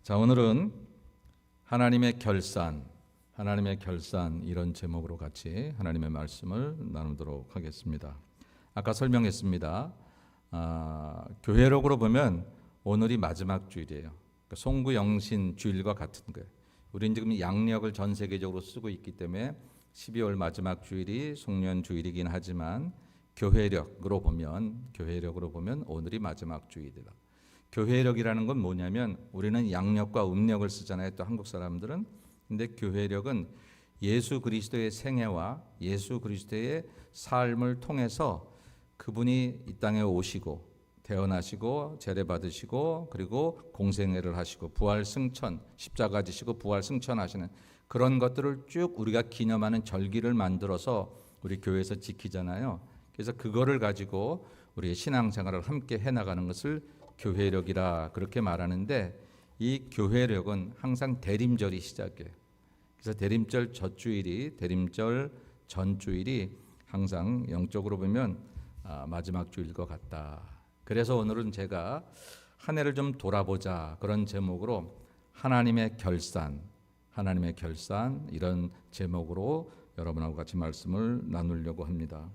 자, 오늘은 하나님의 결산 이런 제목으로 같이 하나님의 말씀을 나누도록 하겠습니다. 아까 설명했습니다. 교회력으로 보면 오늘이 마지막 주일이에요. 그러니까 송구영신 주일과 같은 거예요. 우리는 지금 양력을 전 세계적으로 쓰고 있기 때문에 12월 마지막 주일이 송년 주일이긴 하지만 교회력으로 보면 오늘이 마지막 주일이다. 교회력이라는 건 뭐냐면 우리는 양력과 음력을 쓰잖아요. 또 한국 사람들은. 근데 교회력은 예수 그리스도의 생애와 예수 그리스도의 삶을 통해서 그분이 이 땅에 오시고 태어나시고 제례 받으시고 그리고 공생애를 하시고 부활 승천 십자가 지시고 부활 승천하시는 그런 것들을 쭉 우리가 기념하는 절기를 만들어서 우리 교회에서 지키잖아요. 그래서 그거를 가지고 우리의 신앙생활을 함께 해나가는 것을 교회력이라 그렇게 말하는데, 이 교회력은 항상 대림절이 시작이에요. 그래서 대림절 전주일이 항상 영적으로 보면 마지막 주일 것 같다. 그래서 오늘은 제가 한 해를 좀 돌아보자 그런 제목으로 하나님의 결산 이런 제목으로 여러분하고 같이 말씀을 나누려고 합니다.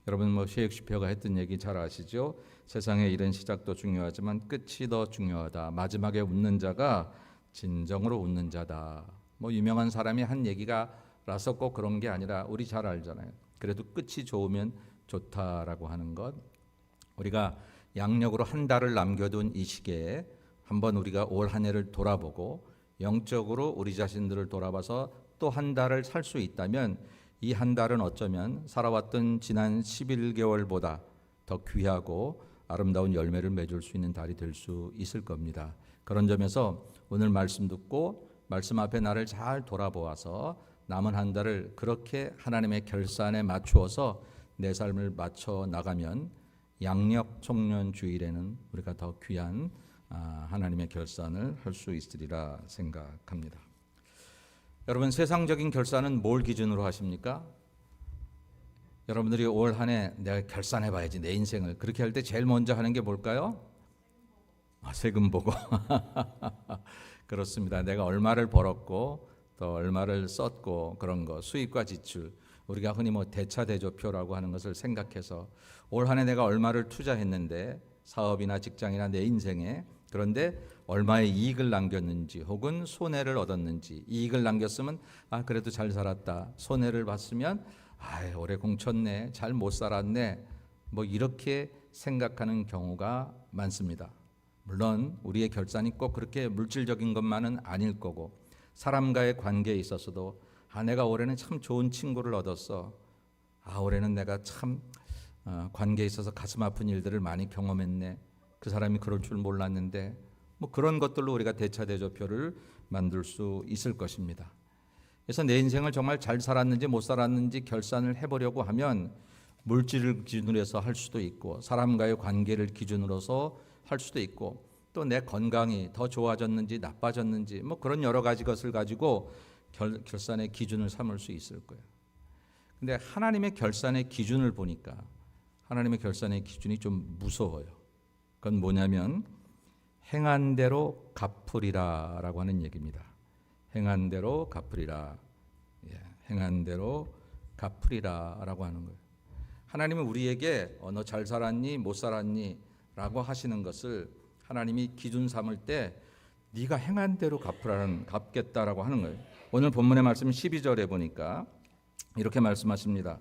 여러분 셰익스피어가 했던 얘기 잘 아시죠? 세상의 일은 시작도 중요하지만 끝이 더 중요하다. 마지막에 웃는 자가 진정으로 웃는 자다. 유명한 사람이 한 얘기가라서 꼭 그런 게 아니라 우리 잘 알잖아요. 그래도 끝이 좋으면 좋다라고 하는 것. 우리가 양력으로 한 달을 남겨둔 이 시기에 한번 우리가 올 한 해를 돌아보고 영적으로 우리 자신들을 돌아봐서 또 한 달을 살 수 있다면 이 한 달은 어쩌면 살아왔던 지난 11개월보다 더 귀하고 아름다운 열매를 맺을 수 있는 달이 될 수 있을 겁니다. 그런 점에서 오늘 말씀 듣고 말씀 앞에 나를 잘 돌아보아서 남은 한 달을 그렇게 하나님의 결산에 맞추어서 내 삶을 맞춰 나가면 양력 총년 주일에는 우리가 더 귀한 하나님의 결산을 할 수 있으리라 생각합니다. 여러분, 세상적인 결산은 뭘 기준으로 하십니까? 여러분들이 올 한 해 내가 결산해 봐야지 내 인생을, 그렇게 할 때 제일 먼저 하는 게 뭘까요? 세금 보고 그렇습니다. 내가 얼마를 벌었고 또 얼마를 썼고 그런 거, 수입과 지출, 우리가 흔히 대차대조표라고 하는 것을 생각해서 올 한 해 내가 얼마를 투자했는데 사업이나 직장이나 내 인생에, 그런데 얼마의 이익을 남겼는지 혹은 손해를 얻었는지, 이익을 남겼으면 그래도 잘 살았다, 손해를 봤으면 오래 공쳤네, 잘 못 살았네, 이렇게 생각하는 경우가 많습니다. 물론 우리의 결산이 꼭 그렇게 물질적인 것만은 아닐 거고, 사람과의 관계에 있어서도 내가 올해는 참 좋은 친구를 얻었어, 올해는 내가 참 관계에 있어서 가슴 아픈 일들을 많이 경험했네, 그 사람이 그럴 줄 몰랐는데, 그런 것들로 우리가 대차대조표를 만들 수 있을 것입니다. 그래서 내 인생을 정말 잘 살았는지 못 살았는지 결산을 해보려고 하면 물질을 기준으로 해서 할 수도 있고, 사람과의 관계를 기준으로서 할 수도 있고, 또 내 건강이 더 좋아졌는지 나빠졌는지 그런 여러 가지 것을 가지고 결산의 기준을 삼을 수 있을 거예요. 근데 하나님의 결산의 기준을 보니까 하나님의 결산의 기준이 좀 무서워요. 그건 뭐냐면 행한 대로 갚으리라라고 하는 얘기입니다. 행한 대로 갚으리라. 행한 대로 갚으리라라고 하는 거예요. 하나님은 우리에게 너 잘 살았니 못 살았니 라고 하시는 것을 하나님이 기준 삼을 때 네가 행한 대로 갚겠다라고 하는 거예요. 오늘 본문의 말씀 12절에 보니까 이렇게 말씀하십니다.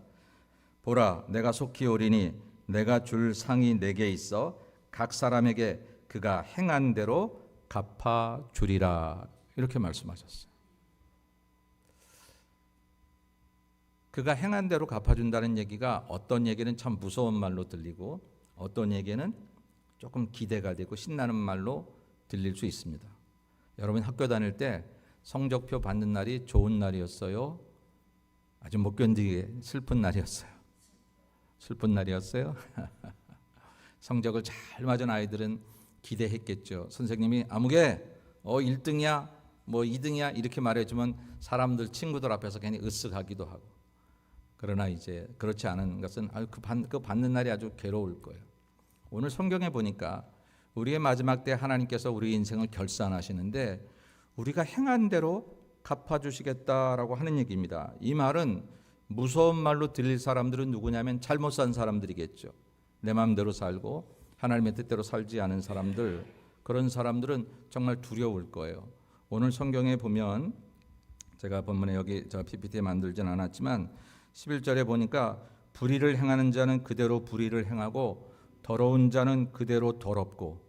보라, 내가 속히 오리니 내가 줄 상이 내게 있어 각 사람에게 그가 행한 대로 갚아주리라, 이렇게 말씀하셨어요. 그가 행한 대로 갚아준다는 얘기가 어떤 얘기는 참 무서운 말로 들리고 어떤 얘기는 조금 기대가 되고 신나는 말로 들릴 수 있습니다. 여러분 학교 다닐 때 성적표 받는 날이 좋은 날이었어요? 아주 못 견디게 슬픈 날이었어요? 슬픈 날이었어요? 성적을 잘 맞은 아이들은 기대했겠죠. 선생님이 아무개 1등이야 2등이야 이렇게 말해주면 사람들 친구들 앞에서 괜히 으쓱하기도 하고, 그러나 이제 그렇지 않은 것은 그 받는 날이 아주 괴로울 거예요. 오늘 성경에 보니까 우리의 마지막 때 하나님께서 우리 인생을 결산하시는데 우리가 행한 대로 갚아주시겠다라고 하는 얘기입니다. 이 말은 무서운 말로 들릴 사람들은 누구냐면 잘못 산 사람들이겠죠. 내 마음대로 살고 하나님의 뜻대로 살지 않은 사람들, 그런 사람들은 정말 두려울 거예요. 오늘 성경에 보면 제가 본문에 여기 저 PPT에 만들진 않았지만 11절에 보니까 불의를 행하는 자는 그대로 불의를 행하고 더러운 자는 그대로 더럽고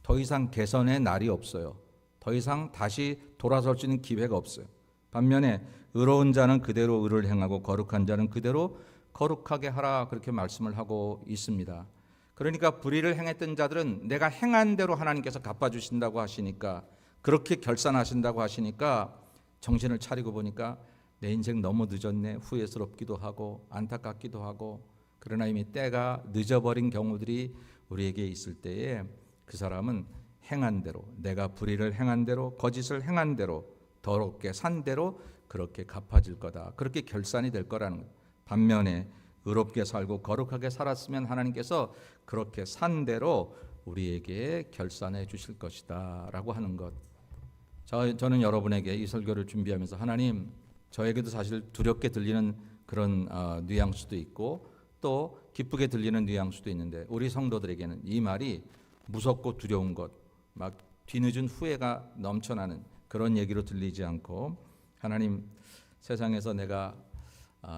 더 이상 개선의 날이 없어요. 더 이상 다시 돌아설 수 있는 기회가 없어요. 반면에 의로운 자는 그대로 의를 행하고 거룩한 자는 그대로 거룩하게 하라, 그렇게 말씀을 하고 있습니다. 그러니까 불의를 행했던 자들은 내가 행한 대로 하나님께서 갚아주신다고 하시니까, 그렇게 결산하신다고 하시니까 정신을 차리고 보니까 내 인생 너무 늦었네, 후회스럽기도 하고 안타깝기도 하고, 그러나 이미 때가 늦어버린 경우들이 우리에게 있을 때에 그 사람은 행한 대로, 내가 불의를 행한 대로, 거짓을 행한 대로, 더럽게 산 대로 그렇게 갚아질 거다, 그렇게 결산이 될 거라는 거예요. 반면에 의롭게 살고 거룩하게 살았으면 하나님께서 그렇게 산 대로 우리에게 결산해 주실 것이다 라고 하는 것. 저는 여러분에게 이 설교를 준비하면서 하나님, 저에게도 사실 두렵게 들리는 그런 뉘앙스도 있고 또 기쁘게 들리는 뉘앙스도 있는데, 우리 성도들에게는 이 말이 무섭고 두려운 것, 막 뒤늦은 후회가 넘쳐나는 그런 얘기로 들리지 않고, 하나님, 세상에서 내가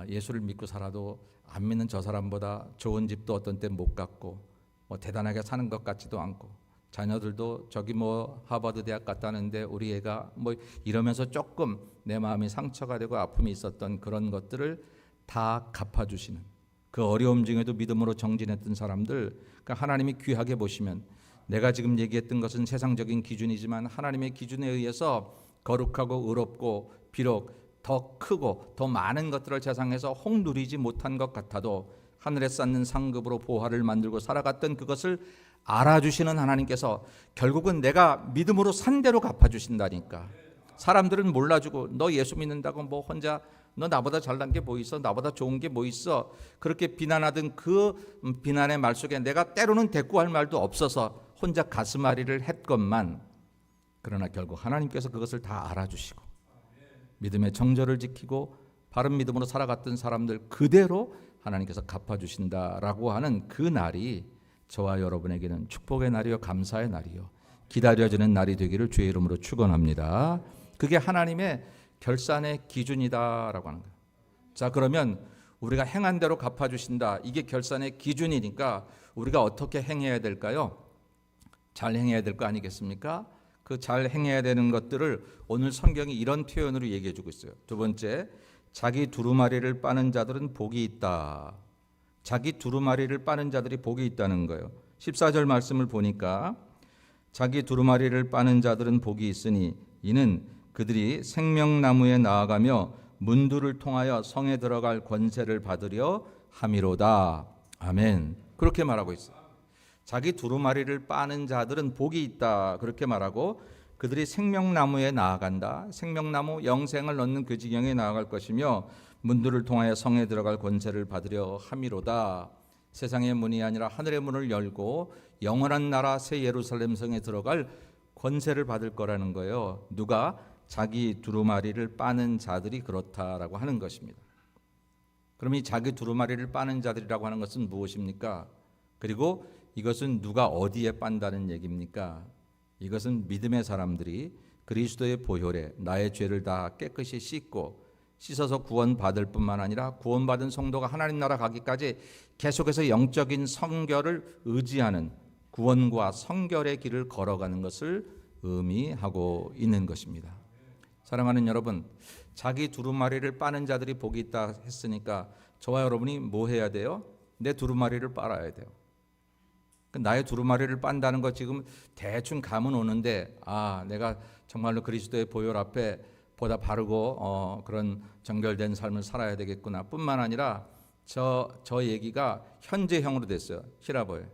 예수를 믿고 살아도 안 믿는 저 사람보다 좋은 집도 어떤 때 못 갔고 뭐 대단하게 사는 것 같지도 않고, 자녀들도 저기 뭐 하버드 대학 갔다는데 우리 애가 뭐 이러면서 조금 내 마음이 상처가 되고 아픔이 있었던 그런 것들을 다 갚아주시는, 그 어려움 중에도 믿음으로 정진했던 사람들, 그러니까 하나님이 귀하게 보시면, 내가 지금 얘기했던 것은 세상적인 기준이지만 하나님의 기준에 의해서 거룩하고 의롭고 비록 더 크고 더 많은 것들을 세상에서 혹 누리지 못한 것 같아도 하늘에 쌓는 상급으로 보화를 만들고 살아갔던 그것을 알아주시는 하나님께서 결국은 내가 믿음으로 산 대로 갚아주신다니까. 사람들은 몰라주고 너 예수 믿는다고 뭐 혼자 너 나보다 잘난 게 뭐 있어, 나보다 좋은 게 뭐 있어, 그렇게 비난하던 그 비난의 말 속에 내가 때로는 대꾸할 말도 없어서 혼자 가슴앓이를 했건만, 그러나 결국 하나님께서 그것을 다 알아주시고 믿음의 정절을 지키고 바른 믿음으로 살아갔던 사람들 그대로 하나님께서 갚아주신다라고 하는 그 날이 저와 여러분에게는 축복의 날이요 감사의 날이요 기다려지는 날이 되기를 주의 이름으로 축원합니다. 그게 하나님의 결산의 기준이다라고 하는 거예요. 자, 그러면 우리가 행한 대로 갚아주신다, 이게 결산의 기준이니까 우리가 어떻게 행해야 될까요? 잘 행해야 될 거 아니겠습니까? 그 잘 행해야 되는 것들을 오늘 성경이 이런 표현으로 얘기해 주고 있어요. 두 번째, 자기 두루마리를 빠는 자들은 복이 있다. 자기 두루마리를 빠는 자들이 복이 있다는 거예요. 14절 말씀을 보니까 자기 두루마리를 빠는 자들은 복이 있으니 이는 그들이 생명나무에 나아가며 문들을 통하여 성에 들어갈 권세를 받으려 함이로다. 아멘. 그렇게 말하고 있어요. 자기 두루마리를 빠는 자들은 복이 있다, 그렇게 말하고, 그들이 생명나무에 나아간다. 생명나무, 영생을 얻는 그 지경에 나아갈 것이며 문들을 통하여 성에 들어갈 권세를 받으려 함이로다. 세상의 문이 아니라 하늘의 문을 열고 영원한 나라 새 예루살렘 성에 들어갈 권세를 받을 거라는 거예요. 누가? 자기 두루마리를 빠는 자들이 그렇다라고 하는 것입니다. 그럼 이 자기 두루마리를 빠는 자들이라고 하는 것은 무엇입니까? 그리고 이것은 누가 어디에 빤다는 얘기입니까? 이것은 믿음의 사람들이 그리스도의 보혈에 나의 죄를 다 깨끗이 씻고 씻어서 구원받을 뿐만 아니라 구원받은 성도가 하나님 나라 가기까지 계속해서 영적인 성결을 의지하는 구원과 성결의 길을 걸어가는 것을 의미하고 있는 것입니다. 사랑하는 여러분, 자기 두루마리를 빠는 자들이 복이 있다 했으니까 저와 여러분이 뭐 해야 돼요? 내 두루마리를 빨아야 돼요. 나의 두루마리를 빤다는 것 지금 대충 감은 오는데, 내가 정말로 그리스도의 보혈 앞에 보다 바르고 그런 정결된 삶을 살아야 되겠구나 뿐만 아니라 저 얘기가 현재형으로 됐어요. 히라보에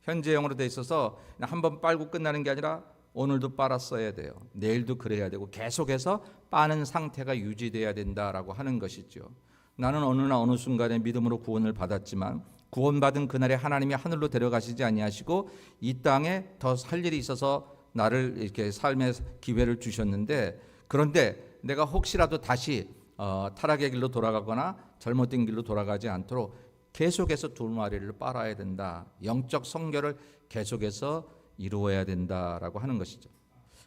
현재형으로 돼 있어서 한번 빨고 끝나는 게 아니라 오늘도 빨았어야 돼요. 내일도 그래야 되고 계속해서 빠는 상태가 유지돼야 된다라고 하는 것이죠. 나는 어느 순간에 믿음으로 구원을 받았지만 구원받은 그날에 하나님이 하늘로 데려가시지 아니하시고 이 땅에 더 살 일이 있어서 나를 이렇게 삶의 기회를 주셨는데, 그런데 내가 혹시라도 다시 타락의 길로 돌아가거나 잘못된 길로 돌아가지 않도록 계속해서 두루마리를 빨아야 된다. 영적 성결을 계속해서 이루어야 된다라고 하는 것이죠.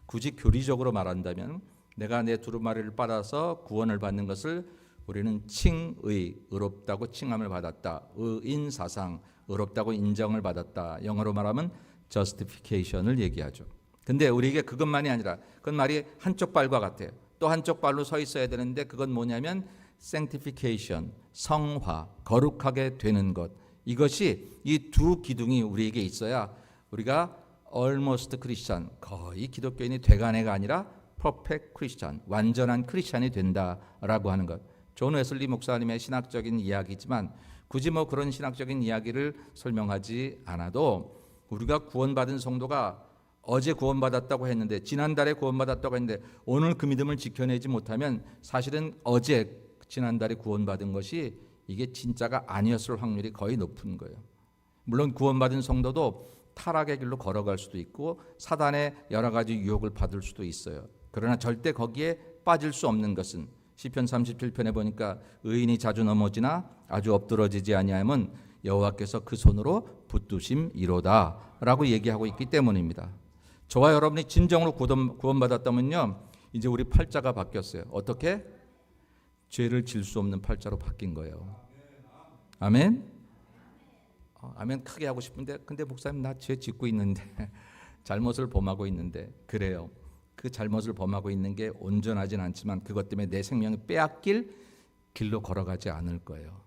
굳이 교리적으로 말한다면 내가 내 두루마리를 빨아서 구원을 받는 것을 우리는 칭의, 의롭다고 칭함을 받았다. 의인사상, 의롭다고 인정을 받았다. 영어로 말하면 justification을 얘기하죠. 근데 우리에게 그것만이 아니라 그건 말이 한쪽 발과 같아요. 또 한쪽 발로 서 있어야 되는데 그건 뭐냐면 sanctification, 성화, 거룩하게 되는 것. 이것이 이 두 기둥이 우리에게 있어야 우리가 almost Christian, 거의 기독교인이 돼가네가 아니라 perfect Christian, 완전한 크리스찬이 된다라고 하는 것. 존 웨슬리 목사님의 신학적인 이야기지만 굳이 뭐 그런 신학적인 이야기를 설명하지 않아도 우리가 구원받은 성도가 어제 구원받았다고 했는데, 지난달에 구원받았다고 했는데 오늘 그 믿음을 지켜내지 못하면 사실은 어제 지난달에 구원받은 것이 이게 진짜가 아니었을 확률이 거의 높은 거예요. 물론 구원받은 성도도 타락의 길로 걸어갈 수도 있고 사단의 여러 가지 유혹을 받을 수도 있어요. 그러나 절대 거기에 빠질 수 없는 것은 시편 37편에 보니까 의인이 자주 넘어지나 아주 엎드러지지 아니하면 여호와께서 그 손으로 붙드심이로다라고 얘기하고 있기 때문입니다. 저와 여러분이 진정으로 구원받았다면요, 이제 우리 팔자가 바뀌었어요. 어떻게? 죄를 질 수 없는 팔자로 바뀐 거예요. 아멘? 아멘 크게 하고 싶은데, 근데 목사님 나 죄 짓고 있는데 잘못을 범하고 있는데. 그래요. 그 잘못을 범하고 있는 게 온전하진 않지만 그것 때문에 내 생명을 빼앗길 길로 걸어가지 않을 거예요.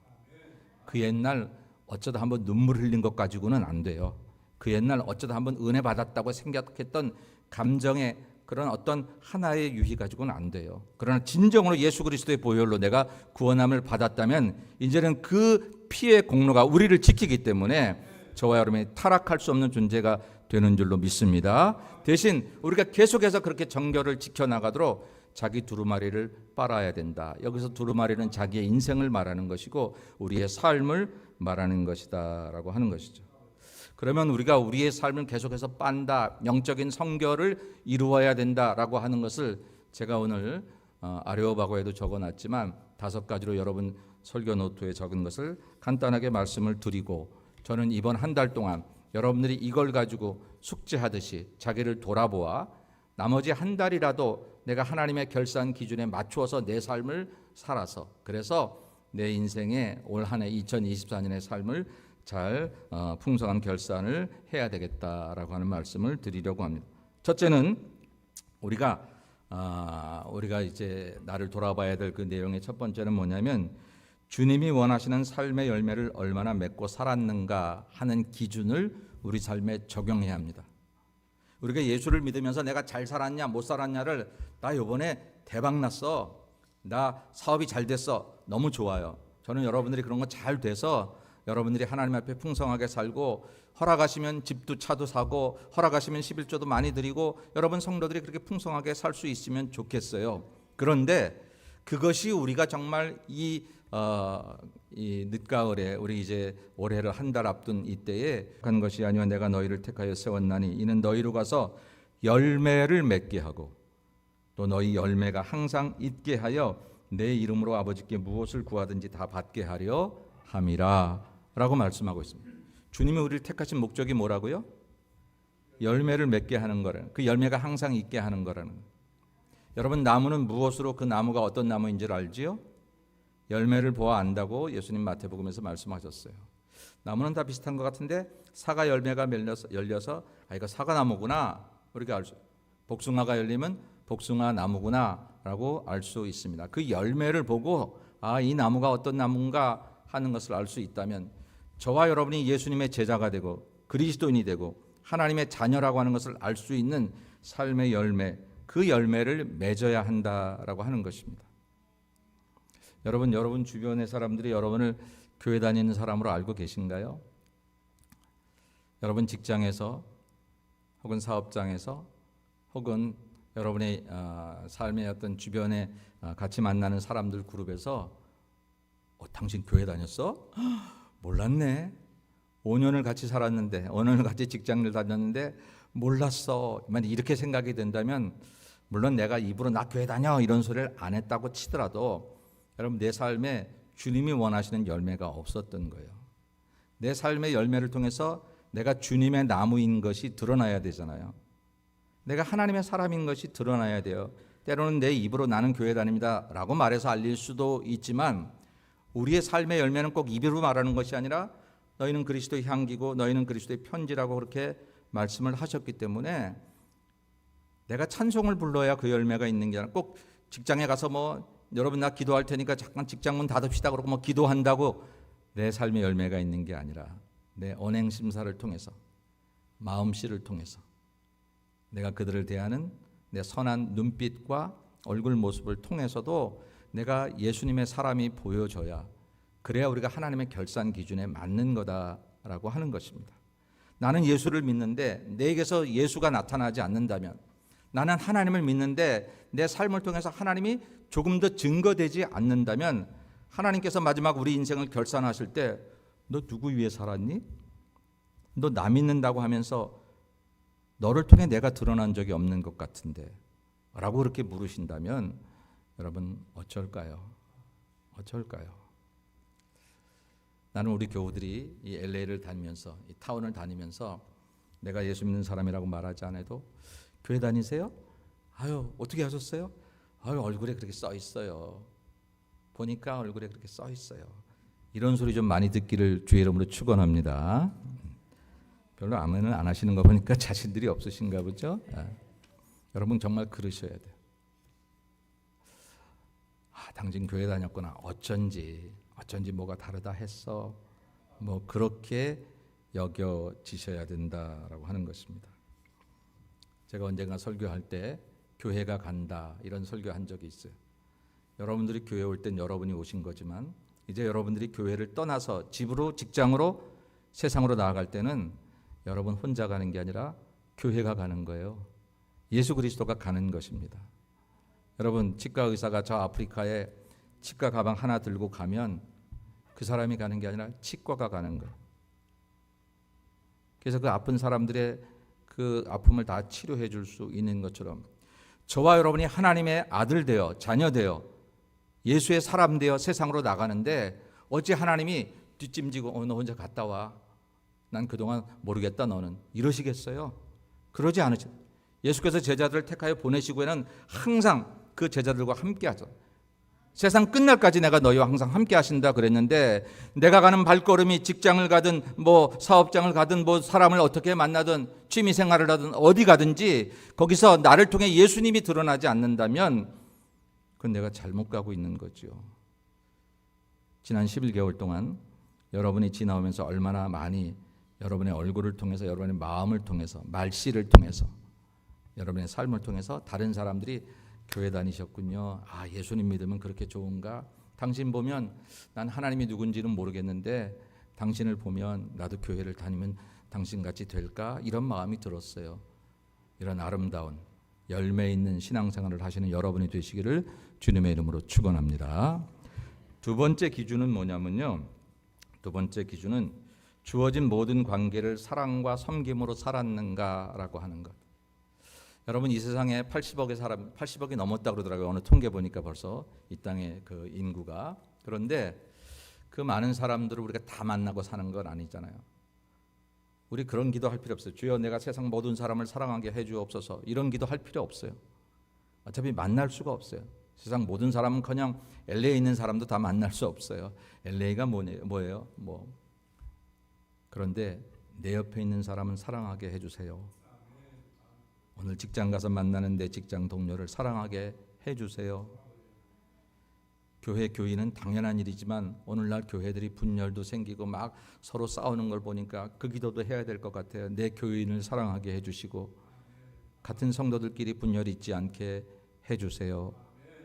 그 옛날 어쩌다 한번 눈물 흘린 것 가지고는 안 돼요. 그 옛날 어쩌다 한번 은혜 받았다고 생각했던 감정의 그런 어떤 하나의 유희 가지고는 안 돼요. 그러나 진정으로 예수 그리스도의 보혈로 내가 구원함을 받았다면 이제는 그 피의 공로가 우리를 지키기 때문에 저와 여러분이 타락할 수 없는 존재가 되는 줄로 믿습니다. 대신 우리가 계속해서 그렇게 정결을 지켜나가도록 자기 두루마리를 빨아야 된다. 여기서 두루마리는 자기의 인생을 말하는 것이고 우리의 삶을 말하는 것이다 라고 하는 것이죠. 그러면 우리가 우리의 삶을 계속해서 빤다, 영적인 성결을 이루어야 된다라고 하는 것을 제가 오늘 아레오바고에도 적어놨지만 5가지로 여러분 설교 노트에 적은 것을 간단하게 말씀을 드리고, 저는 이번 한 달 동안 여러분들이 이걸 가지고 숙제하듯이 자기를 돌아보아 나머지 한 달이라도 내가 하나님의 결산 기준에 맞추어서 내 삶을 살아서, 그래서 내 인생의 올 한 해 2024년의 삶을 잘 풍성한 결산을 해야 되겠다라고 하는 말씀을 드리려고 합니다. 첫째는 우리가 이제 나를 돌아봐야 될 그 내용의 첫 번째는 뭐냐면 주님이 원하시는 삶의 열매를 얼마나 맺고 살았는가 하는 기준을 우리 삶에 적용해야 합니다. 우리가 예수를 믿으면서 내가 잘 살았냐 못 살았냐를 나 이번에 대박 났어, 나 사업이 잘 됐어, 너무 좋아요. 저는 여러분들이 그런 거 잘 돼서 여러분들이 하나님 앞에 풍성하게 살고 허락하시면 집도 차도 사고 허락하시면 11조도 많이 드리고 여러분 성도들이 그렇게 풍성하게 살 수 있으면 좋겠어요. 그런데 그것이 우리가 정말 이 늦가을에 우리 이제 올해를 한 달 앞둔 이때에 한 것이 아니와 내가 너희를 택하여 세웠나니 이는 너희로 가서 열매를 맺게 하고 또 너희 열매가 항상 있게 하여 내 이름으로 아버지께 무엇을 구하든지 다 받게 하려 함이라 라고 말씀하고 있습니다. 주님이 우리를 택하신 목적이 뭐라고요? 열매를 맺게 하는 거라는, 그 열매가 항상 있게 하는 거라는. 여러분 나무는 무엇으로 그 나무가 어떤 나무인지를 알지요? 열매를 보아 안다고 예수님 마태복음에서 말씀하셨어요. 나무는 다 비슷한 것 같은데 사과 열매가 열려서 이거 사과나무구나 우리가 알 수, 복숭아가 열리면 복숭아 나무구나 라고 알 수 있습니다. 그 열매를 보고 이 나무가 어떤 나무인가 하는 것을 알 수 있다면 저와 여러분이 예수님의 제자가 되고 그리스도인이 되고 하나님의 자녀라고 하는 것을 알 수 있는 삶의 열매, 그 열매를 맺어야 한다라고 하는 것입니다. 여러분 주변의 사람들이 여러분을 교회 다니는 사람으로 알고 계신가요? 여러분 직장에서 혹은 사업장에서 혹은 여러분의 삶의 어떤 주변에 같이 만나는 사람들 그룹에서 당신 교회 다녔어? 몰랐네. 5년을 같이 살았는데 5년을 같이 직장을 다녔는데 몰랐어. 이렇게 생각이 된다면 물론 내가 입으로 나 교회 다녀 이런 소리를 안 했다고 치더라도 여러분 내 삶에 주님이 원하시는 열매가 없었던 거예요. 내 삶의 열매를 통해서 내가 주님의 나무인 것이 드러나야 되잖아요. 내가 하나님의 사람인 것이 드러나야 돼요. 때로는 내 입으로 나는 교회 다닙니다 라고 말해서 알릴 수도 있지만 우리의 삶의 열매는 꼭 입으로 말하는 것이 아니라 너희는 그리스도의 향기고 너희는 그리스도의 편지라고 그렇게 말씀을 하셨기 때문에 내가 찬송을 불러야 그 열매가 있는 게 아니라 꼭 직장에 가서 여러분 나 기도할 테니까 잠깐 직장문 닫읍시다 그러고 기도한다고 내 삶의 열매가 있는 게 아니라 내 언행 심사를 통해서 마음씨를 통해서 내가 그들을 대하는 내 선한 눈빛과 얼굴 모습을 통해서도 내가 예수님의 사람이 보여져야 그래야 우리가 하나님의 결산 기준에 맞는 거다라고 하는 것입니다. 나는 예수를 믿는데 내게서 예수가 나타나지 않는다면 나는 하나님을 믿는데 내 삶을 통해서 하나님이 조금 더 증거되지 않는다면 하나님께서 마지막 우리 인생을 결산하실 때 너 누구 위해 살았니? 너 나 믿는다고 하면서 너를 통해 내가 드러난 적이 없는 것 같은데 라고 그렇게 물으신다면 여러분 어쩔까요? 나는 우리 교우들이 이 LA를 다니면서 이 타운을 다니면서 내가 예수 믿는 사람이라고 말하지 않아도 교회 다니세요? 아유 어떻게 하셨어요? 아유 얼굴에 그렇게 써 있어요. 보니까 얼굴에 그렇게 써 있어요. 이런 소리 좀 많이 듣기를 주의 이름으로 축원합니다. 별로 아멘을 안 하시는 거 보니까 자신들이 없으신가 보죠. 여러분 정말 그러셔야 돼요. 당신 교회 다녔구나. 어쩐지 뭐가 다르다 했어. 그렇게 여겨지셔야 된다라고 하는 것입니다. 제가 언젠가 설교할 때 교회가 간다 이런 설교한 적이 있어요. 여러분들이 교회 올 땐 여러분이 오신 거지만 이제 여러분들이 교회를 떠나서 집으로 직장으로 세상으로 나아갈 때는 여러분 혼자 가는 게 아니라 교회가 가는 거예요. 예수 그리스도가 가는 것입니다. 여러분 치과 의사가 저 아프리카에 치과 가방 하나 들고 가면 그 사람이 가는 게 아니라 치과가 가는 거예요. 그래서 그 아픈 사람들의 그 아픔을 다 치료해 줄 수 있는 것처럼 저와 여러분이 하나님의 아들 되어 자녀 되어 예수의 사람 되어 세상으로 나가는데 어찌 하나님이 뒷짐지고 너 혼자 갔다 와. 난 그동안 모르겠다 너는. 이러시겠어요? 그러지 않으죠. 예수께서 제자들을 택하여 보내시고에는 항상 그 제자들과 함께 하죠. 세상 끝날까지 내가 너희와 항상 함께 하신다 그랬는데 내가 가는 발걸음이 직장을 가든 사업장을 가든 사람을 어떻게 만나든 취미생활을 하든 어디 가든지 거기서 나를 통해 예수님이 드러나지 않는다면 그건 내가 잘못 가고 있는 거죠. 지난 11개월 동안 여러분이 지나오면서 얼마나 많이 여러분의 얼굴을 통해서 여러분의 마음을 통해서 말씨를 통해서 여러분의 삶을 통해서 다른 사람들이 교회 다니셨군요. 예수님 믿으면 그렇게 좋은가? 당신 보면 난 하나님이 누군지는 모르겠는데 당신을 보면 나도 교회를 다니면 당신같이 될까? 이런 마음이 들었어요. 이런 아름다운 열매 있는 신앙생활을 하시는 여러분이 되시기를 주님의 이름으로 축원합니다. 두 번째 기준은 뭐냐면요. 두 번째 기준은 주어진 모든 관계를 사랑과 섬김으로 살았는가라고 하는 것. 여러분 이 세상에 80억이 넘었다 그러더라고요. 어느 통계 보니까 벌써 이 땅의 그 인구가. 그런데 그 많은 사람들을 우리가 다 만나고 사는 건 아니잖아요. 우리 그런 기도할 필요 없어요. 주여 내가 세상 모든 사람을 사랑하게 해주옵소서. 이런 기도할 필요 없어요. 어차피 만날 수가 없어요. 세상 모든 사람은커녕 LA에 있는 사람도 다 만날 수 없어요. LA가 뭐예요? 그런데 내 옆에 있는 사람은 사랑하게 해주세요. 오늘 직장 가서 만나는 내 직장 동료를 사랑하게 해주세요. 교회 교인은 당연한 일이지만 오늘날 교회들이 분열도 생기고 막 서로 싸우는 걸 보니까 그 기도도 해야 될 것 같아요. 내 교인을 사랑하게 해주시고 같은 성도들끼리 분열이 있지 않게 해주세요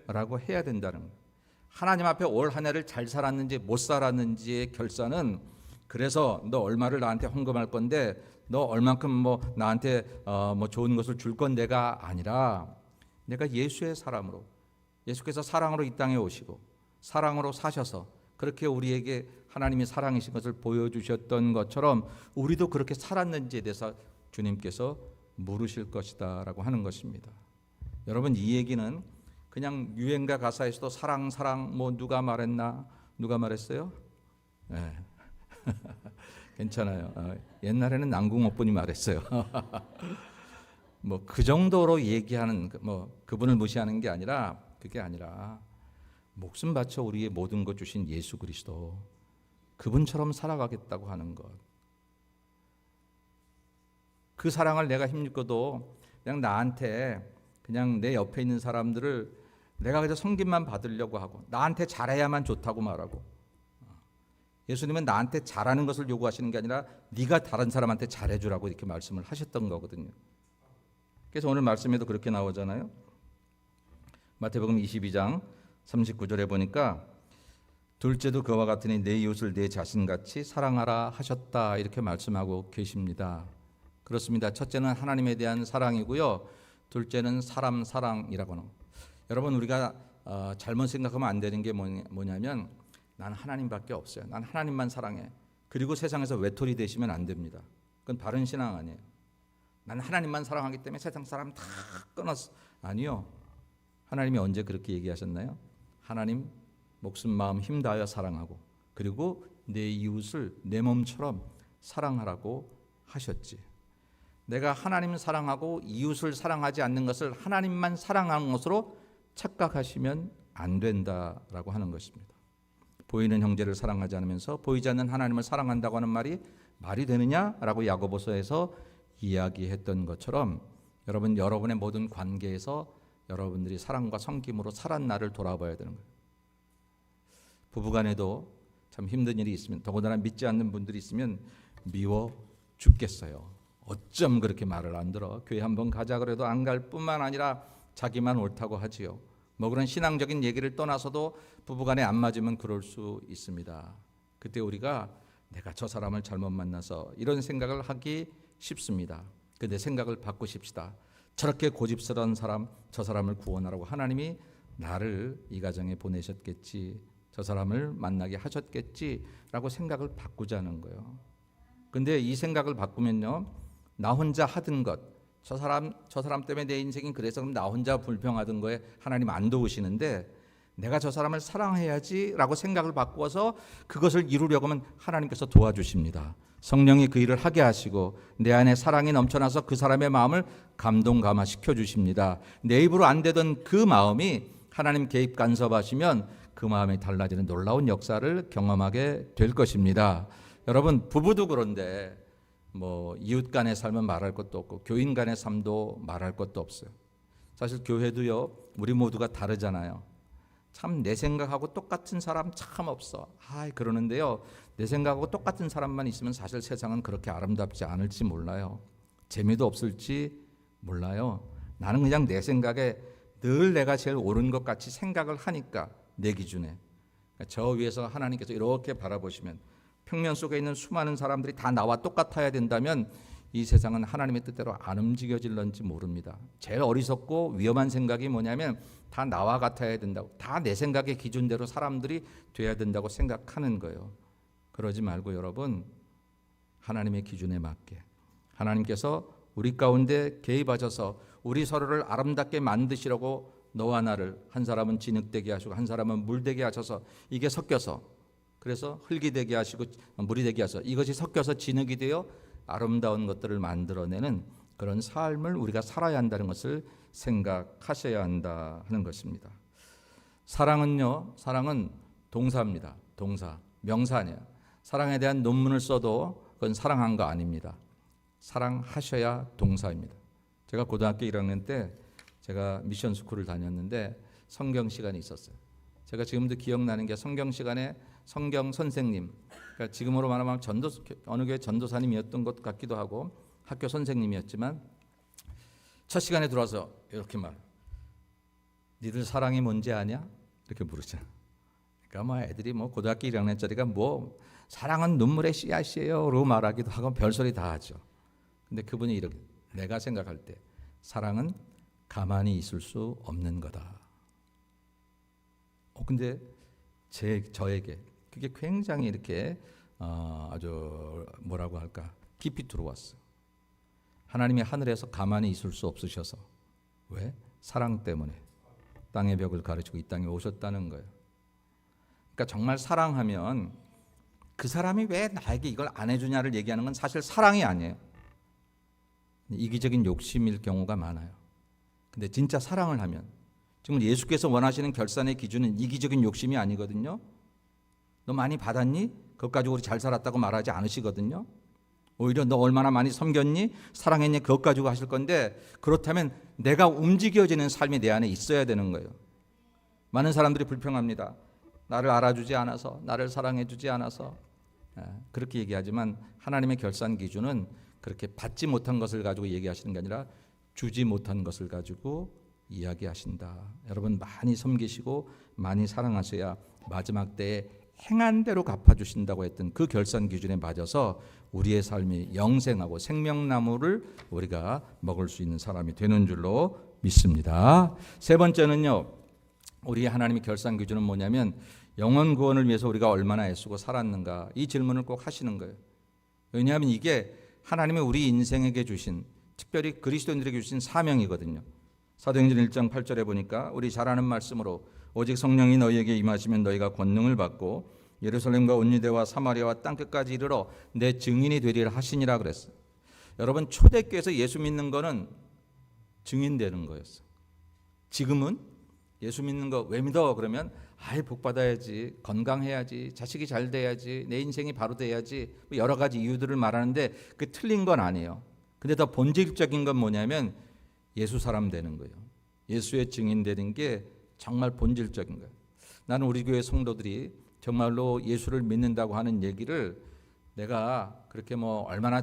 라고 해야 된다는 거예요. 하나님 앞에 올 한 해를 잘 살았는지 못 살았는지의 결산은 그래서 너 얼마를 나한테 헌금할 건데 너 얼만큼 나한테 좋은 것을 줄 건데가 아니라 내가 예수의 사람으로 예수께서 사랑으로 이 땅에 오시고 사랑으로 사셔서 그렇게 우리에게 하나님이 사랑이신 것을 보여주셨던 것처럼 우리도 그렇게 살았는지에 대해서 주님께서 물으실 것이다라고 하는 것입니다. 여러분, 이 얘기는 그냥 유행가 가사에서도 사랑 사랑 뭐 누가 말했나, 누가 말했어요? 네. 괜찮아요. 옛날에는 남궁옥분이 말했어요. 뭐 그 정도로 얘기하는, 뭐 그분을 무시하는 게 아니라, 그게 아니라 목숨 바쳐 우리의 모든 것 주신 예수 그리스도, 그분처럼 살아가겠다고 하는 것. 그 사랑을 내가 힘입고도 그냥 나한테, 그냥 내 옆에 있는 사람들을 내가 그저 섬김만 받으려고 하고 나한테 잘해야만 좋다고 말하고, 예수님은 나한테 잘하는 것을 요구하시는 게 아니라 네가 다른 사람한테 잘해주라고 이렇게 말씀을 하셨던 거거든요. 그래서 오늘 말씀에도 그렇게 나오잖아요. 마태복음 22장 39절에 보니까 둘째도 그와 같으니 내 이웃을 내 자신같이 사랑하라 하셨다, 이렇게 말씀하고 계십니다. 그렇습니다. 첫째는 하나님에 대한 사랑이고요, 둘째는 사람 사랑이라고는. 여러분, 우리가 잘못 생각하면 안 되는 게 뭐냐면, 난 하나님밖에 없어요, 난 하나님만 사랑해, 그리고 세상에서 외톨이 되시면 안 됩니다. 그건 바른 신앙 아니에요. 난 하나님만 사랑하기 때문에 세상 사람 다 끊었어. 아니요. 하나님이 언제 그렇게 얘기하셨나요? 하나님 목숨 마음 힘 다하여 사랑하고, 그리고 내 이웃을 내 몸처럼 사랑하라고 하셨지. 내가 하나님 사랑하고 이웃을 사랑하지 않는 것을 하나님만 사랑하는 것으로 착각하시면 안 된다라고 하는 것입니다. 보이는 형제를 사랑하지 않으면서 보이지 않는 하나님을 사랑한다고 하는 말이 되느냐라고 야고보서에서 이야기했던 것처럼, 여러분, 여러분의 모든 관계에서 여러분들이 사랑과 섬김으로 살았 나를 돌아봐야 되는 거예요. 부부간에도 참 힘든 일이 있으면, 더군다나 믿지 않는 분들이 있으면 미워 죽겠어요. 어쩜 그렇게 말을 안 들어? 교회 한번 가자 그래도 안 갈 뿐만 아니라 자기만 옳다고 하지요. 뭐 그런 신앙적인 얘기를 떠나서도 부부간에 안 맞으면 그럴 수 있습니다. 그때 우리가 내가 저 사람을 잘못 만나서 이런 생각을 하기 쉽습니다. 내 생각을 바꾸십시다. 저렇게 고집스러운 사람, 저 사람을 구원하라고 하나님이 나를 이 가정에 보내셨겠지, 저 사람을 만나게 하셨겠지라고 생각을 바꾸자는 거예요. 근데 이 생각을 바꾸면요, 나 혼자 하던 것, 저 사람 때문에 내 인생이 그래서 그럼 나 혼자 불평하던 거에 하나님 안 도우시는데, 내가 저 사람을 사랑해야지라고 생각을 바꾸어서 그것을 이루려고 하면 하나님께서 도와주십니다. 성령이 그 일을 하게 하시고 내 안에 사랑이 넘쳐나서 그 사람의 마음을 감동 감화시켜 주십니다. 내 입으로 안 되던 그 마음이 하나님 개입 간섭하시면 그 마음이 달라지는 놀라운 역사를 경험하게 될 것입니다. 여러분, 부부도 그런데 뭐 이웃 간의 삶은 말할 것도 없고 교인 간의 삶도 말할 것도 없어요. 사실 교회도요, 우리 모두가 다르잖아요. 참 내 생각하고 똑같은 사람 참 없어. 그러는데요, 내 생각하고 똑같은 사람만 있으면 사실 세상은 그렇게 아름답지 않을지 몰라요. 재미도 없을지 몰라요. 나는 그냥 내 생각에 늘 내가 제일 옳은 것 같이 생각을 하니까, 내 기준에. 저 위에서 하나님께서 이렇게 바라보시면 평면 속에 있는 수많은 사람들이 다 나와 똑같아야 된다면 이 세상은 하나님의 뜻대로 안 움직여질런지 모릅니다. 제일 어리석고 위험한 생각이 뭐냐면 다 나와 같아야 된다고, 다 내 생각의 기준대로 사람들이 돼야 된다고 생각하는 거예요. 그러지 말고 여러분, 하나님의 기준에 맞게 하나님께서 우리 가운데 개입하셔서 우리 서로를 아름답게 만드시려고 너와 나를, 한 사람은 진흙되게 하시고 한 사람은 물되게 하셔서 이게 섞여서, 그래서 흙이 되게 하시고 물이 되게 하셔서 이것이 섞여서 진흙이 되어 아름다운 것들을 만들어내는 그런 삶을 우리가 살아야 한다는 것을 생각하셔야 한다 하는 것입니다. 사랑은요, 사랑은 동사입니다. 동사, 명사 아니에요. 사랑에 대한 논문을 써도 그건 사랑한 거 아닙니다. 사랑하셔야 동사입니다. 제가 고등학교 1학년 때 제가 미션 스쿨을 다녔는데 성경 시간이 있었어요. 제가 지금도 기억나는 게, 성경 시간에 성경 선생님, 그러니까 지금으로 말하면 어느 교회 전도사님이었던 것 같기도 하고 학교 선생님이었지만, 첫 시간에 들어와서 이렇게 니들 사랑이 뭔지 아냐? 이렇게 물으잖아. 그러니까 뭐 애들이 뭐 고등학교 1학년짜리가 뭐 사랑은 눈물의 씨앗이에요 라고 말하기도 하고 별소리 다 하죠. 근데 그분이 이렇게, 내가 생각할 때 사랑은 가만히 있을 수 없는 거다. 근데 저에게 그게 굉장히 이렇게 아주 뭐라고 할까, 깊이 들어왔어요. 하나님이 하늘에서 가만히 있을 수 없으셔서. 왜? 사랑 때문에 땅의 벽을 가르치고 이 땅에 오셨다는 거예요. 그러니까 정말 사랑하면 그 사람이 왜 나에게 이걸 안 해주냐를 얘기하는 건 사실 사랑이 아니에요. 이기적인 욕심일 경우가 많아요. 근데 진짜 사랑을 하면, 지금 예수께서 원하시는 결산의 기준은 이기적인 욕심이 아니거든요. 너 많이 받았니? 그것 가지고 우리 잘 살았다고 말하지 않으시거든요. 오히려 너 얼마나 많이 섬겼니? 사랑했니? 그것 가지고 하실 건데, 그렇다면 내가 움직여지는 삶이 내 안에 있어야 되는 거예요. 많은 사람들이 불평합니다. 나를 알아주지 않아서, 나를 사랑해주지 않아서. 그렇게 얘기하지만 하나님의 결산 기준은 그렇게 받지 못한 것을 가지고 얘기하시는 게 아니라 주지 못한 것을 가지고 이야기하신다. 여러분, 많이 섬기시고 많이 사랑하셔야 마지막 때에 행한 대로 갚아주신다고 했던 그 결산 기준에 맞아서 우리의 삶이 영생하고 생명나무를 우리가 먹을 수 있는 사람이 되는 줄로 믿습니다. 세 번째는요, 우리 하나님의 결산 기준은 뭐냐면 영혼 구원을 위해서 우리가 얼마나 애쓰고 살았는가, 이 질문을 꼭 하시는 거예요. 왜냐하면 이게 하나님이 우리 인생에게 주신, 특별히 그리스도인들에게 주신 사명이거든요. 사도행전 1장 8절에 보니까 우리 잘 아는 말씀으로 오직 성령이 너희에게 임하시면 너희가 권능을 받고 예루살렘과 온 유대와 사마리아와 땅끝까지 이르러 내 증인이 되리라 하시니라 그랬어요. 여러분, 초대교회에서 예수 믿는 거는 증인되는 거였어요. 지금은 예수 믿는 거 왜 믿어? 그러면 아이 복 받아야지, 건강해야지, 자식이 잘 돼야지, 내 인생이 바로 돼야지, 여러 가지 이유들을 말하는데 그 틀린 건 아니에요. 근데 더 본질적인 건 뭐냐면 예수 사람 되는 거예요. 예수의 증인 되는 게 정말 본질적인 거예요. 나는 우리 교회 성도들이 정말로 예수를 믿는다고 하는 얘기를 내가 그렇게 뭐 얼마나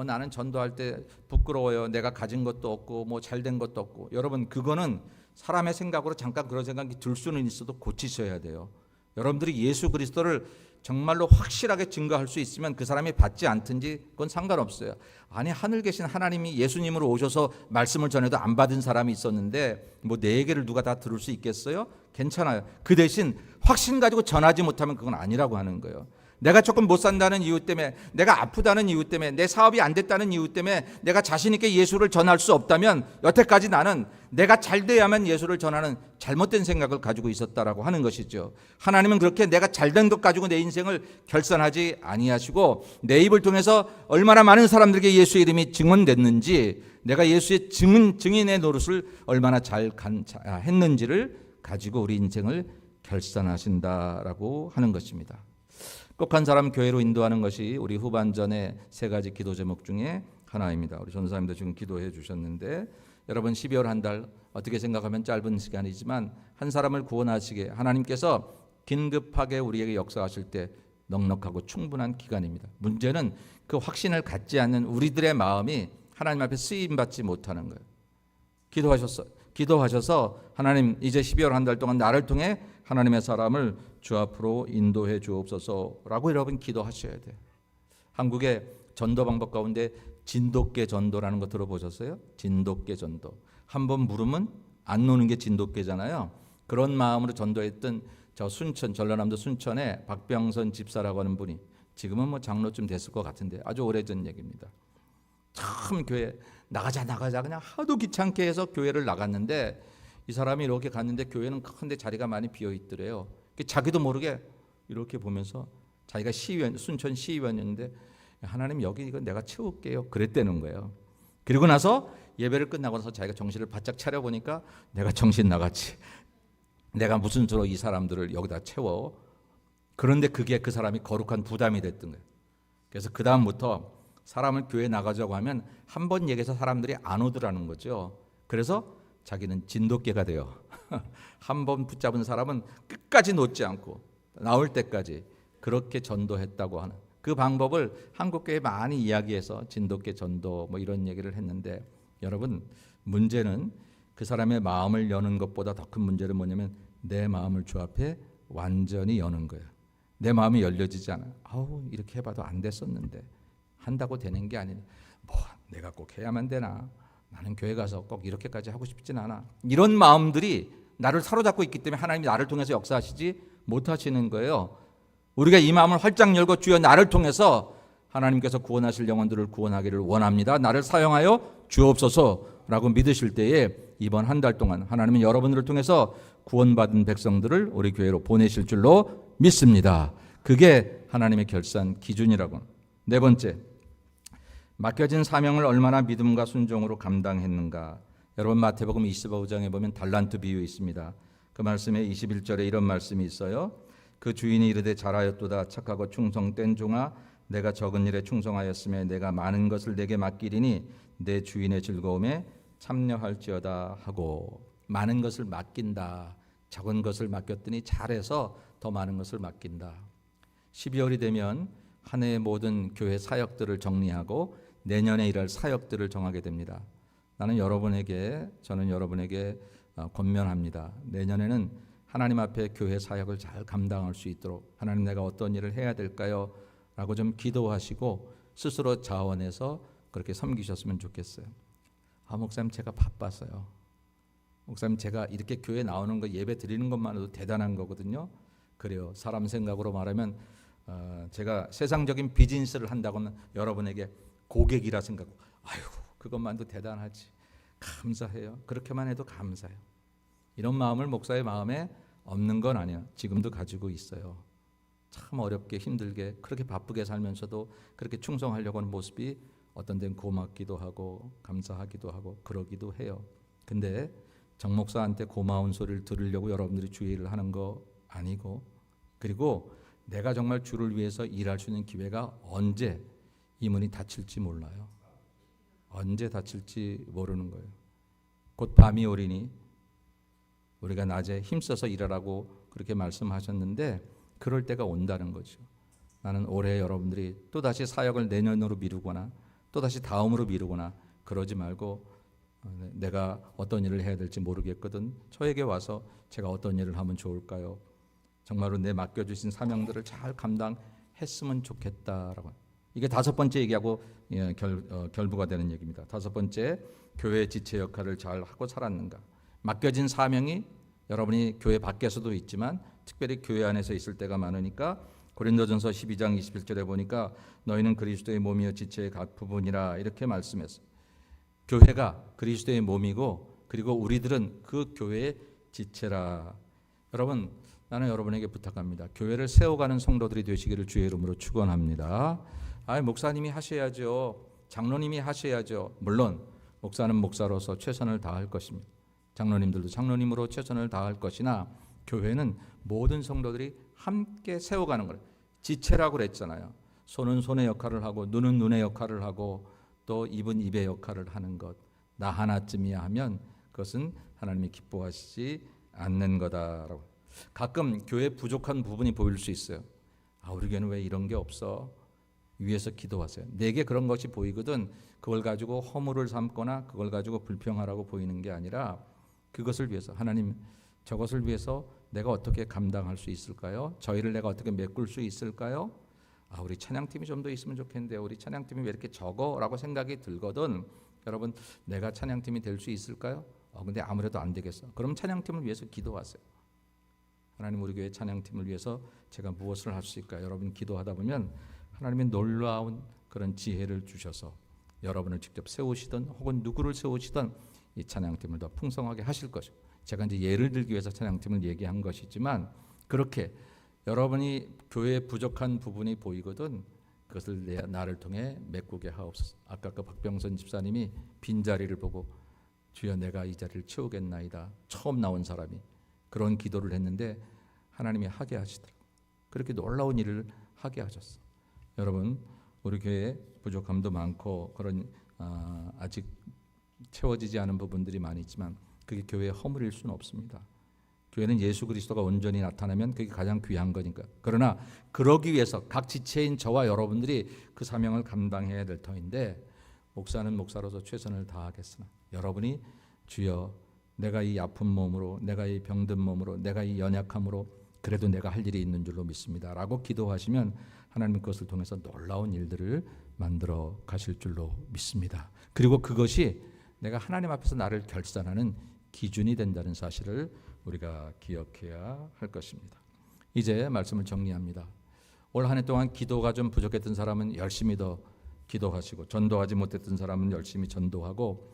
나는 전도할 때 부끄러워요. 내가 가진 것도 없고 뭐 잘된 것도 없고. 여러분, 그거는 사람의 생각으로 잠깐 그런 생각이 들 수는 있어도 고치셔야 돼요. 여러분들이 예수 그리스도를 정말로 확실하게 증거할 수 있으면 그 사람이 받지 않든지 그건 상관없어요. 아니, 하늘 계신 하나님이 예수님으로 오셔서 말씀을 전해도 안 받은 사람이 있었는데 뭐 내 얘기를 누가 다 들을 수 있겠어요? 괜찮아요. 그 대신 확신 가지고 전하지 못하면 그건 아니라고 하는 거예요. 내가 조금 못 산다는 이유 때문에, 내가 아프다는 이유 때문에, 내 사업이 안 됐다는 이유 때문에 내가 자신 있게 예수를 전할 수 없다면 여태까지 나는 내가 잘 돼야만 예수를 전하는 잘못된 생각을 가지고 있었다라고 하는 것이죠. 하나님은 그렇게 내가 잘된 것 가지고 내 인생을 결산하지 아니하시고 내 입을 통해서 얼마나 많은 사람들에게 예수의 이름이 증언됐는지, 내가 예수의 증인의 노릇을 얼마나 잘 했는지를 가지고 우리 인생을 결산하신다라고 하는 것입니다. 꼭 한 사람 교회로 인도하는 것이 우리 후반전의 세 가지 기도 제목 중에 하나입니다. 우리 전사님도 지금 기도해 주셨는데, 여러분 12월 한 달 어떻게 생각하면 짧은 시간이지만 한 사람을 구원하시게 하나님께서 긴급하게 우리에게 역사하실 때 넉넉하고 충분한 기간입니다. 문제는 그 확신을 갖지 않는 우리들의 마음이 하나님 앞에 쓰임받지 못하는 거예요. 기도하셔서 하나님, 이제 12월 한 달 동안 나를 통해 하나님의 사람을 주 앞으로 인도해 주옵소서라고 여러분 기도하셔야 돼요. 한국의 전도 방법 가운데 진돗개 전도라는 거 들어보셨어요? 진돗개 전도. 한번 물으면 안 노는 게 진돗개잖아요. 그런 마음으로 전도했던 저 순천, 전라남도 순천에 박병선 집사라고 하는 분이, 지금은 뭐 장로쯤 됐을 것 같은데 아주 오래전 얘기입니다. 참 교회 나가자 그냥 하도 귀찮게 해서 교회를 나갔는데, 이 사람이 이렇게 갔는데 교회는 큰데 자리가 많이 비어 있더래요. 자기도 모르게 이렇게 보면서 자기가 순천 시의원이었는데, 하나님 여기 이거 내가 채울게요 그랬다는 거예요. 그리고 나서 예배를 끝나고 나서 자기가 정신을 바짝 차려보니까 내가 정신 나갔지, 내가 무슨 수로 이 사람들을 여기다 채워. 그런데 그게 그 사람이 거룩한 부담이 됐던 거예요. 그래서 그 다음부터 사람을 교회 나가자고 하면 한 번 얘기해서 사람들이 안 오더라는 거죠. 그래서 자기는 진돗개가 돼요. 한 번 붙잡은 사람은 끝까지 놓지 않고 나올 때까지 그렇게 전도했다고 하는 그 방법을 한국교회에 많이 이야기해서 진돗개 전도 뭐 이런 얘기를 했는데, 여러분, 문제는 그 사람의 마음을 여는 것보다 더 큰 문제는 뭐냐면 내 마음을 주 앞에 완전히 여는 거예요. 내 마음이 열려지지 않아. 이렇게 해봐도 안 됐었는데, 한다고 되는 게 아니라 뭐 내가 꼭 해야만 되나, 나는 교회 가서 꼭 이렇게까지 하고 싶진 않아, 이런 마음들이 나를 사로잡고 있기 때문에 하나님이 나를 통해서 역사하시지 못하시는 거예요. 우리가 이 마음을 활짝 열고 주여 나를 통해서 하나님께서 구원하실 영혼들을 구원하기를 원합니다. 나를 사용하여 주옵소서라고 믿으실 때에 이번 한 달 동안 하나님은 여러분들을 통해서 구원받은 백성들을 우리 교회로 보내실 줄로 믿습니다. 그게 하나님의 결산 기준이라고. 네 번째, 맡겨진 사명을 얼마나 믿음과 순종으로 감당했는가. 여러분 마태복음 25장에 보면 달란트 비유 있습니다. 그 말씀에 21절에 이런 말씀이 있어요. 그 주인이 이르되 잘하였도다 착하고 충성된 종아 내가 적은 일에 충성하였으며 내가 많은 것을 내게 맡기리니 내 주인의 즐거움에 참여할지어다 하고. 많은 것을 맡긴다. 적은 것을 맡겼더니 잘해서 더 많은 것을 맡긴다. 12월이 되면 한 해의 모든 교회 사역들을 정리하고 내년에 일할 사역들을 정하게 됩니다. 저는 여러분에게 권면합니다. 내년에는 하나님 앞에 교회 사역을 잘 감당할 수 있도록 하나님 내가 어떤 일을 해야 될까요? 라고 좀 기도하시고 스스로 자원해서 그렇게 섬기셨으면 좋겠어요. 목사님 제가 바빠서요. 목사님 제가 이렇게 교회 나오는 거 예배 드리는 것만으로도 대단한 거거든요. 그래요. 사람 생각으로 말하면 제가 세상적인 비즈니스를 한다고 하면 여러분에게 고객이라 생각하고 아이고 그것만도 대단하지. 감사해요. 그렇게만 해도 감사해요. 이런 마음을 목사의 마음에 없는 건 아니에요. 지금도 가지고 있어요. 참 어렵게 힘들게 그렇게 바쁘게 살면서도 그렇게 충성하려고 하는 모습이 어떤 데는 고맙기도 하고 감사하기도 하고 그러기도 해요. 근데 정 목사한테 고마운 소리를 들으려고 여러분들이 주의를 하는 거 아니고, 그리고 내가 정말 주를 위해서 일할 수 있는 기회가 언제 이 문이 닫힐지 몰라요. 언제 닫힐지 모르는 거예요. 곧 밤이 오리니 우리가 낮에 힘써서 일하라고 그렇게 말씀하셨는데 그럴 때가 온다는 거죠. 나는 올해 여러분들이 또다시 사역을 내년으로 미루거나 또다시 다음으로 미루거나 그러지 말고 내가 어떤 일을 해야 될지 모르겠거든. 저에게 와서 제가 어떤 일을 하면 좋을까요? 정말로 내 맡겨주신 사명들을 잘 감당했으면 좋겠다라고. 이게 다섯 번째 얘기하고 결부가 되는 얘기입니다. 다섯 번째, 교회의 지체 역할을 잘 하고 살았는가. 맡겨진 사명이 여러분이 교회 밖에서도 있지만 특별히 교회 안에서 있을 때가 많으니까 고린도전서 12장 21절에 보니까 너희는 그리스도의 몸이요 지체의 각 부분이라 이렇게 말씀했어요. 교회가 그리스도의 몸이고 그리고 우리들은 그 교회의 지체라. 여러분, 나는 여러분에게 부탁합니다. 교회를 세워가는 성도들이 되시기를 주의 이름으로 축원합니다. 목사님이 하셔야죠. 장로님이 하셔야죠. 물론 목사는 목사로서 최선을 다할 것입니다. 장로님들도 장로님으로 최선을 다할 것이나 교회는 모든 성도들이 함께 세워가는 거예요. 지체라고 그랬잖아요. 손은 손의 역할을 하고 눈은 눈의 역할을 하고 또 입은 입의 역할을 하는 것. 나 하나쯤이야 하면 그것은 하나님이 기뻐하시지 않는 거다라고. 가끔 교회에 부족한 부분이 보일 수 있어요. 우리 교회는 왜 이런 게 없어? 위에서 기도하세요. 내게 그런 것이 보이거든 그걸 가지고 허물을 삼거나 그걸 가지고 불평하라고 보이는 게 아니라 그것을 위해서 하나님 저것을 위해서 내가 어떻게 감당할 수 있을까요? 저희를 내가 어떻게 메꿀 수 있을까요? 우리 찬양팀이 좀 더 있으면 좋겠는데 우리 찬양팀이 왜 이렇게 적어? 라고 생각이 들거든. 여러분 내가 찬양팀이 될 수 있을까요? 근데 아무래도 안 되겠어. 그럼 찬양팀을 위해서 기도하세요. 하나님 우리 교회 찬양팀을 위해서 제가 무엇을 할 수 있을까요? 여러분 기도하다 보면 하나님의 놀라운 그런 지혜를 주셔서 여러분을 직접 세우시든 혹은 누구를 세우시든 이 찬양팀을 더 풍성하게 하실 것이고, 제가 이제 예를 들기 위해서 찬양팀을 얘기한 것이지만 그렇게 여러분이 교회에 부족한 부분이 보이거든 그것을 나를 통해 메꾸게 하옵소서. 아까 그 박병선 집사님이 빈자리를 보고 주여 내가 이 자리를 채우겠나이다. 처음 나온 사람이 그런 기도를 했는데 하나님이 하게 하시더라고요. 그렇게 놀라운 일을 하게 하셨어. 여러분 우리 교회에 부족함도 많고 그런 아직 채워지지 않은 부분들이 많이 있지만 그게 교회의 허물일 수는 없습니다. 교회는 예수 그리스도가 온전히 나타나면 그게 가장 귀한 거니까. 그러나 그러기 위해서 각 지체인 저와 여러분들이 그 사명을 감당해야 될 터인데 목사는 목사로서 최선을 다하겠으나 여러분이 주여 내가 이 아픈 몸으로 내가 이 병든 몸으로 내가 이 연약함으로 그래도 내가 할 일이 있는 줄로 믿습니다 라고 기도하시면 하나님 그것을 통해서 놀라운 일들을 만들어 가실 줄로 믿습니다. 그리고 그것이 내가 하나님 앞에서 나를 결산하는 기준이 된다는 사실을 우리가 기억해야 할 것입니다. 이제 말씀을 정리합니다. 올 한 해 동안 기도가 좀 부족했던 사람은 열심히 더 기도하시고, 전도하지 못했던 사람은 열심히 전도하고,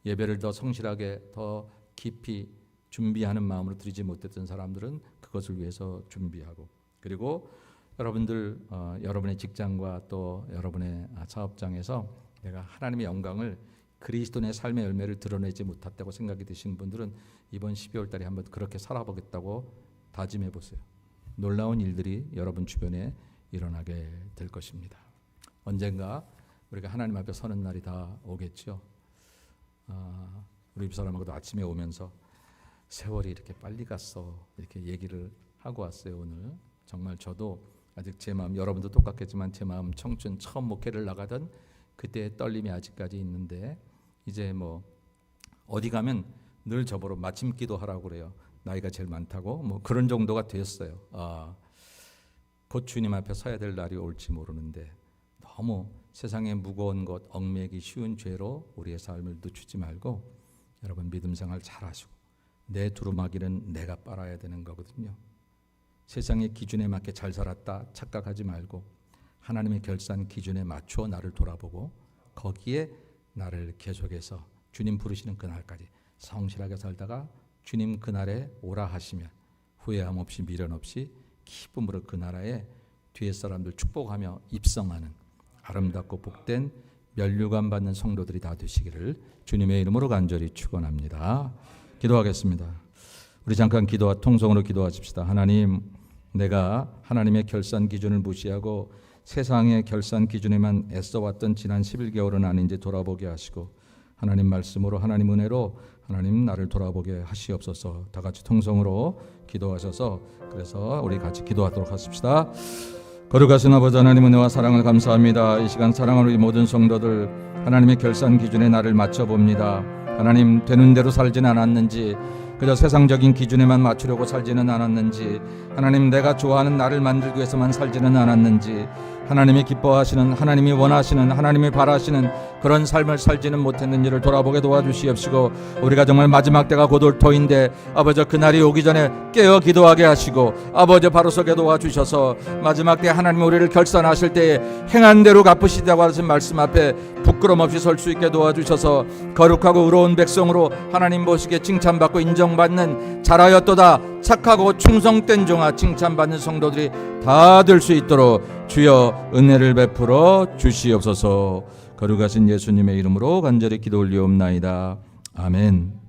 예배를 더 성실하게 더 깊이 준비하는 마음으로 드리지 못했던 사람들은 그것을 위해서 준비하고, 그리고 여러분들 여러분의 직장과 또 여러분의 사업장에서 내가 하나님의 영광을, 그리스도인의 삶의 열매를 드러내지 못했다고 생각이 드시는 분들은 이번 12월 달에 한번 그렇게 살아보겠다고 다짐해 보세요. 놀라운 일들이 여러분 주변에 일어나게 될 것입니다. 언젠가 우리가 하나님 앞에 서는 날이 다 오겠죠. 우리 집사람하고도 아침에 오면서 세월이 이렇게 빨리 갔어 이렇게 얘기를 하고 왔어요. 오늘 정말 저도 아직 제 마음, 여러분도 똑같겠지만 제 마음 청춘 처음 목회를 나가던 그때의 떨림이 아직까지 있는데, 이제 뭐 어디 가면 늘 저보러 마침 기도하라고 그래요. 나이가 제일 많다고 뭐 그런 정도가 됐어요. 곧 주님 앞에 서야 될 날이 올지 모르는데 너무 세상의 무거운 것, 얽매기 쉬운 죄로 우리의 삶을 늦추지 말고 여러분 믿음 생활 잘하시고, 내 두루마기는 내가 빨아야 되는 거거든요. 세상의 기준에 맞게 잘 살았다 착각하지 말고 하나님의 결산 기준에 맞춰 나를 돌아보고 거기에 나를 계속해서 주님 부르시는 그날까지 성실하게 살다가 주님 그날에 오라 하시면 후회함 없이 미련 없이 기쁨으로 그 나라에 뒤에 사람들 축복하며 입성하는 아름답고 복된 면류관 받는 성도들이 다 되시기를 주님의 이름으로 간절히 축원합니다. 기도하겠습니다. 우리 잠깐 기도와 통성으로 기도하십시다. 하나님, 내가 하나님의 결산 기준을 무시하고 세상의 결산 기준에만 애써왔던 지난 11개월은 아닌지 돌아보게 하시고, 하나님 말씀으로 하나님 은혜로 하나님 나를 돌아보게 하시옵소서. 다 같이 통성으로 기도하셔서 그래서 우리 같이 기도하도록 하십시다. 거룩하신 아버지 하나님 은혜와 사랑을 감사합니다. 이 시간 사랑하는 우리 모든 성도들 하나님의 결산 기준에 나를 맞춰봅니다. 하나님, 되는 대로 살지는 않았는지, 그저 세상적인 기준에만 맞추려고 살지는 않았는지, 하나님 내가 좋아하는 나를 만들기 위해서만 살지는 않았는지, 하나님이 기뻐하시는, 하나님이 원하시는, 하나님이 바라시는 그런 삶을 살지는 못했는지를 돌아보게 도와주시옵시고, 우리가 정말 마지막 때가 곧 올 터인데 아버지 그날이 오기 전에 깨어 기도하게 하시고, 아버지 바로 서게 도와주셔서 마지막 때 하나님 우리를 결산하실 때에 행한 대로 갚으시다고 하신 말씀 앞에 부끄럼 없이 설 수 있게 도와주셔서 거룩하고 의로운 백성으로 하나님 보시기에 칭찬받고 인정받는 잘하였도다 착하고 충성된 종아 칭찬받는 성도들이 다 될 수 있도록 주여 은혜를 베풀어 주시옵소서. 거룩하신 예수님의 이름으로 간절히 기도 올리옵나이다. 아멘.